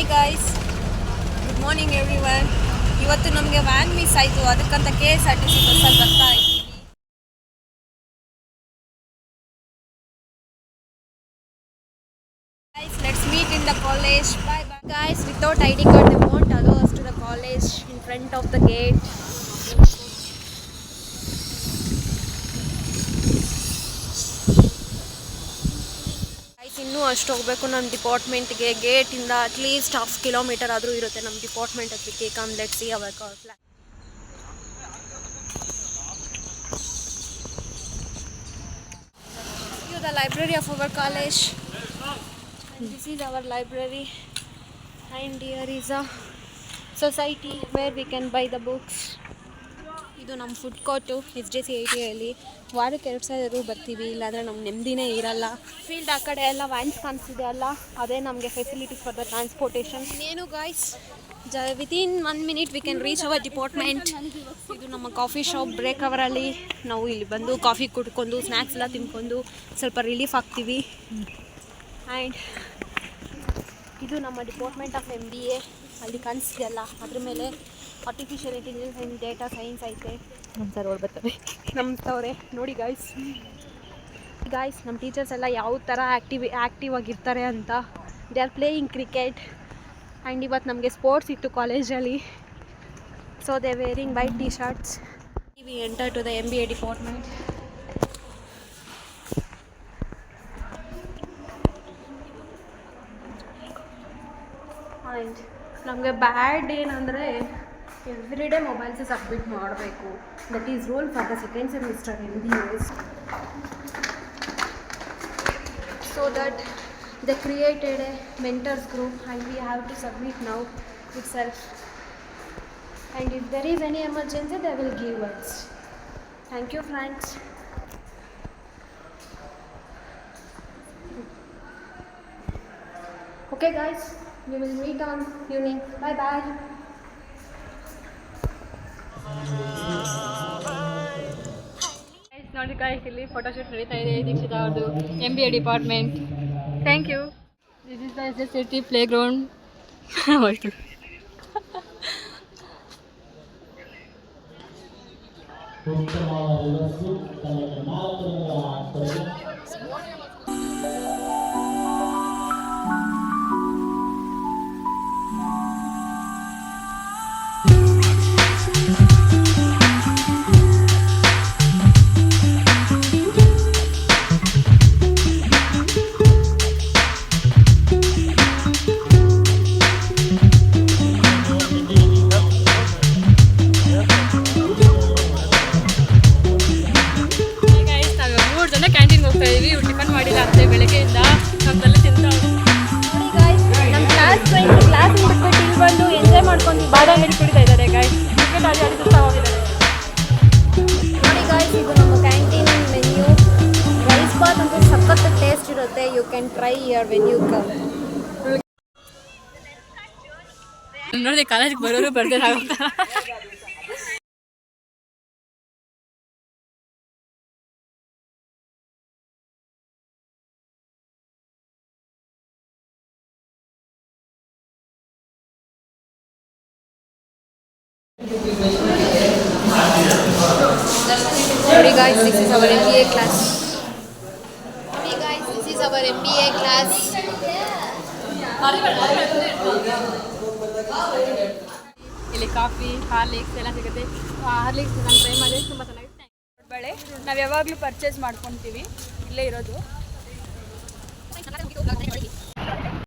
Hi guys, good morning everyone. ಇವತ್ತು ನಮಗೆ van miss ಆಯಿತು, ಅದಕ್ಕಂತ KSRTC ಬಸ್ಸಲ್ಲಿ ಬರ್ತಾ ಇದ್ದೀವಿ. Guys, let's meet in the college. Bye bye. Guys, without ID card they won't allow us to the college in front of the gate. ಇನ್ನೂ ಅಷ್ಟು ಹೋಗಬೇಕು ನಮ್ಮ ಡಿಪಾರ್ಟ್ಮೆಂಟ್ಗೆ. ಗೇಟಿಂದ ಅಟ್ಲೀಸ್ಟ್ 1/2 ಕಿಲೋಮೀಟರ್ ಆದರೂ ಇರುತ್ತೆ ನಮ್ಮ ಡಿಪಾರ್ಟ್ಮೆಂಟ್ ಅದಕ್ಕೆ. Come let's see our plan. The library of our college, and this is our library, and here is a society where we can buy the books. ಇದು ನಮ್ಮ ಫುಡ್ ಕೋರ್ಟು SJC80 ವಾರಕ್ಕೆ 2 ಸಲ ಬರ್ತೀವಿ, ಇಲ್ಲಾಂದರೆ ನಮ್ಗೆ ನೆಮ್ಮದಿನೇ ಇರಲ್ಲ. ಫೀಲ್ಡ್ ಆ ಕಡೆ ಎಲ್ಲ ವ್ಯಾನ್ಸ್ ಕಾಣಿಸ್ತಿದೆ ಅಲ್ಲ, ಅದೇ ನಮಗೆ ಫೆಸಿಲಿಟೀಸ್ ಫಾರ್ ದ ಟ್ರಾನ್ಸ್ಪೋರ್ಟೇಷನ್. ಏನು guys, within 1 minute we can reach hour department. ಇದು ನಮ್ಮ ಕಾಫಿ ಶಾಪ್. ಬ್ರೇಕ್ ಅವರಲ್ಲಿ ನಾವು ಇಲ್ಲಿ ಬಂದು ಕಾಫಿ ಕುಡ್ಕೊಂಡು ಸ್ನ್ಯಾಕ್ಸ್ ಎಲ್ಲ ತಿನ್ಕೊಂಡು ಸ್ವಲ್ಪ ರಿಲೀಫ್ ಆಗ್ತೀವಿ. ಆ್ಯಂಡ್ ಇದು ನಮ್ಮ ಡಿಪಾರ್ಟ್ಮೆಂಟ್ ಆಫ್ MBA. ಅಲ್ಲಿ ಕಾಣಿಸ್ತಿದೆಯಲ್ಲ ಅದ್ರ ಮೇಲೆ artificial intelligence and data science ಐತೆ. ನಮ್ಮ ಸರ್ ಅವ್ರು ಬರ್ತಾರೆ, ನಮ್ಮವ್ರೆ ನೋಡಿ ಗಾಯ್ಸ್. ನಮ್ಮ ಟೀಚರ್ಸ್ ಎಲ್ಲ ಯಾವ ಥರ ಆ್ಯಕ್ಟಿವ್ ಆಗಿರ್ತಾರೆ ಅಂತ. They are playing cricket. And ಇವತ್ತು ನಮಗೆ ಸ್ಪೋರ್ಟ್ಸ್ ಇತ್ತು ಕಾಲೇಜಲ್ಲಿ, so they wearing white T-shirts. We enter to the MBA department. And ನಮಗೆ ಬ್ಯಾಡ್ ಏನಂದರೆ ಎವ್ರಿ ಡೇ ಮೊಬೈಲ್ಸೇ ಸಬ್ಮಿಟ್ ಮಾಡಬೇಕು. That is rule for the second semester MBAs. So that they created a mentors group and we have to submit now itself. And if there is any emergency, they will give us. Thank you friends. Okay guys, we will meet on evening. Bye bye. ನೋಡಿ guys, ಇಲ್ಲಿ photoshoot ನಡೀತಾ ಇದೆ ದೀಕ್ಷಿತಾ ಅವ್ರದ್ದು MBA department. Thank you. This is the SJC play ground. ಹೋಯ್ತು. Tiffin ಮಾಡಿಲ್ಲ ಅಂತೆ ಬೆಳಗ್ಗೆಯಿಂದ. ನಮ್ಮೆಲ್ಲ ತಿಂತಾವ್ರು ನೋಡಿ ಗಾಯ್ಸ್. ನಮ್ಮ ಕ್ಲಾಸ್ ಬಿಟ್ಬಿಟ್ಟು ಇಲ್ಲಿ ಬಂದು ಎಂಜಾಯ್ ಮಾಡ್ಕೊಂಡು ಬಾದಾಮಿ ಕುಡಿತಾ ಇದ್ದಾರೆ ಗಾಯ್ಸ್. ಕ್ರಿಕೆಟ್ ಆಡಿ ಸುತ್ತಾ ಹೋಗಿದ್ದಾರೆ. ನೋಡಿ ಗಾಯ್ಸ್, ಇದು ನಮ್ಮ ಕ್ಯಾಂಟೀನ್ ಮೆನ್ಯೂ. ರೈಸ್ ಬಾತ್ ಅಂತೂ ಸಖತ್ ಟೇಸ್ಟ್ ಇರುತ್ತೆ. You can try your when you come. ನೋಡಿ ಕಾಲೇಜಿಗೆ ಬರೋರು ಬರ್ದೇ ಆಗುತ್ತಾ. Sorry guys, this is our MBA class. Sorry guys, this is our MBA class. ಇಲ್ಲಿ ಕಾಫಿ, ಹಾರ್ಲಿಕ್ಸ್ ಎಲ್ಲ ಸಿಗುತ್ತೆ. ಹಾರ್ಲಿಕ್ಸ್ ನಾನು ಟ್ರೈ ಮಾಡಿದ್ರೆ ತುಂಬ ಚೆನ್ನಾಗಿದೆ. ಬಳೆ ನಾವು ಯಾವಾಗಲೂ ಪರ್ಚೇಸ್ ಮಾಡ್ಕೊತೀವಿ, ಇಲ್ಲೇ ಇರೋದು.